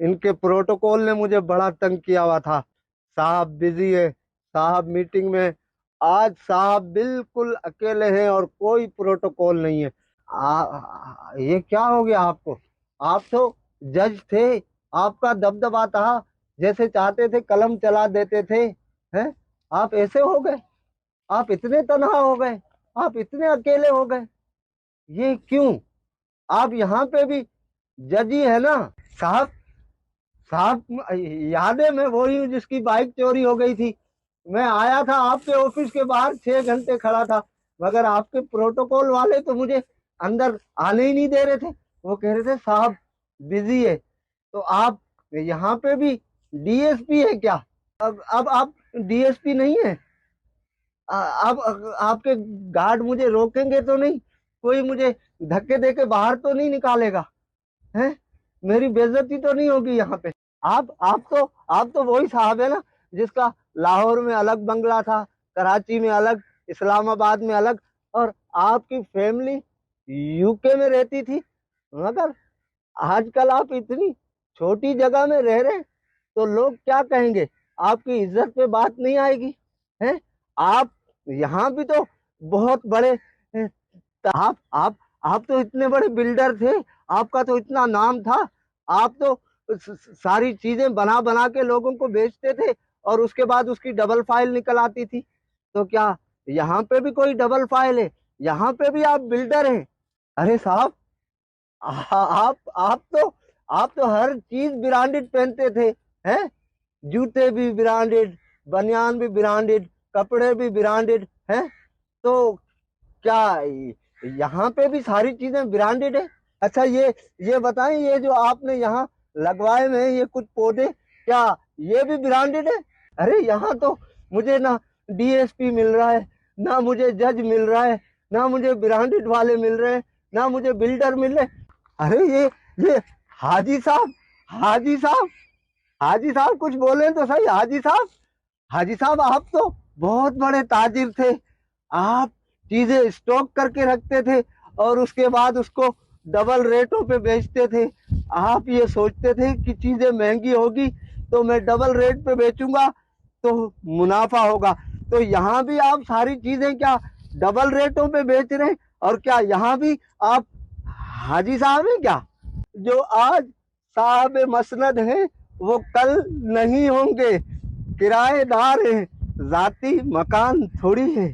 ان کے پروٹوکول نے مجھے بڑا تنگ کیا ہوا تھا۔ صاحب بزی ہے، صاحب میٹنگ میں۔ آج صاحب بالکل اکیلے ہیں اور کوئی پروٹوکول نہیں ہے۔ یہ کیا ہو گیا آپ کو؟ آپ تو جج تھے، آپ کا دبدبا تھا، جیسے چاہتے تھے قلم چلا دیتے تھے، ہیں؟ آپ ایسے ہو گئے؟ آپ اتنے تنہا ہو گئے؟ آپ اتنے اکیلے ہو گئے؟ یہ کیوں؟ آپ یہاں پہ بھی جج ہی ہے نا صاحب؟ صاحب یاد ہے میں وہی ہوں جس کی بائک چوری ہو گئی تھی۔ میں آیا تھا آپ کے آفس کے باہر 6 گھنٹے کھڑا تھا، مگر آپ کے پروٹوکول والے تو مجھے اندر آنے ہی نہیں دے رہے تھے۔ وہ کہہ رہے تھے صاحب بزی ہے۔ تو آپ یہاں پہ بھی ڈی ایس پی ہے کیا؟ اب آپ ڈی ایس پی نہیں ہے؟ اب آپ کے گارڈ مجھے روکیں گے تو نہیں؟ کوئی مجھے دھکے دے کے باہر تو نہیں نکالے گا؟ ہیں؟ میری بے عزتی تو نہیں ہوگی یہاں پہ؟ آپ تو وہی صاحب ہے نا جس کا لاہور میں الگ بنگلہ تھا، کراچی میں الگ، اسلام آباد میں الگ، اور آپ کی فیملی یو کے میں رہتی تھی۔ مگر آج کل آپ اتنی چھوٹی جگہ میں رہ رہے، تو لوگ کیا کہیں گے؟ آپ کی عزت پہ بات نہیں آئے گی؟ ہیں؟ آپ یہاں بھی تو بہت بڑے، آپ تو اتنے بڑے بلڈر تھے، آپ کا تو اتنا نام تھا، آپ تو ساری چیزیں بنا بنا کے لوگوں کو بیچتے تھے اور اس کے بعد اس کی ڈبل فائل نکل آتی تھی۔ تو کیا یہاں پہ بھی کوئی ڈبل فائل ہے؟ یہاں پہ بھی آپ بلڈر ہیں؟ ارے صاحب آپ تو ہر چیز برانڈڈ پہنتے تھے، ہیں؟ جوتے بھی برانڈڈ، بنیان بھی برانڈڈ، کپڑے بھی برانڈڈ ہیں۔ تو کیا یہاں پہ بھی ساری چیزیں برانڈڈ ہیں؟ اچھا یہ بتائیں، یہ جو آپ نے یہاں لگوائے ہوئے ہیں یہ کچھ پودے، کیا یہ بھی برانڈڈ ہے؟ ارے یہاں تو مجھے نہ ڈی ایس پی مل رہا ہے، نہ مجھے جج مل رہا ہے، نہ مجھے برانڈڈ والے مل رہے ہیں، نہ مجھے بلڈر مل رہے۔ ارے یہ حاجی صاحب، حاجی صاحب، حاجی صاحب کچھ بولیں تو صحیح۔ حاجی صاحب آپ تو بہت بڑے تاجر تھے، آپ چیزیں اسٹاک کر کے رکھتے تھے اور اس کے بعد اس کو ڈبل ریٹوں پہ بیچتے تھے۔ آپ یہ سوچتے تھے کہ چیزیں مہنگی ہوگی تو میں ڈبل ریٹ پہ بیچوں گا تو منافع ہوگا۔ تو یہاں بھی آپ ساری چیزیں کیا ڈبل ریٹوں پہ بیچ رہے ہیں؟ اور کیا یہاں بھی آپ حاجی صاحب ہیں کیا؟ جو آج صاحب مسند ہیں وہ کل نہیں ہوں گے، کرایہ دار ہیں، ذاتی مکان تھوڑی ہے۔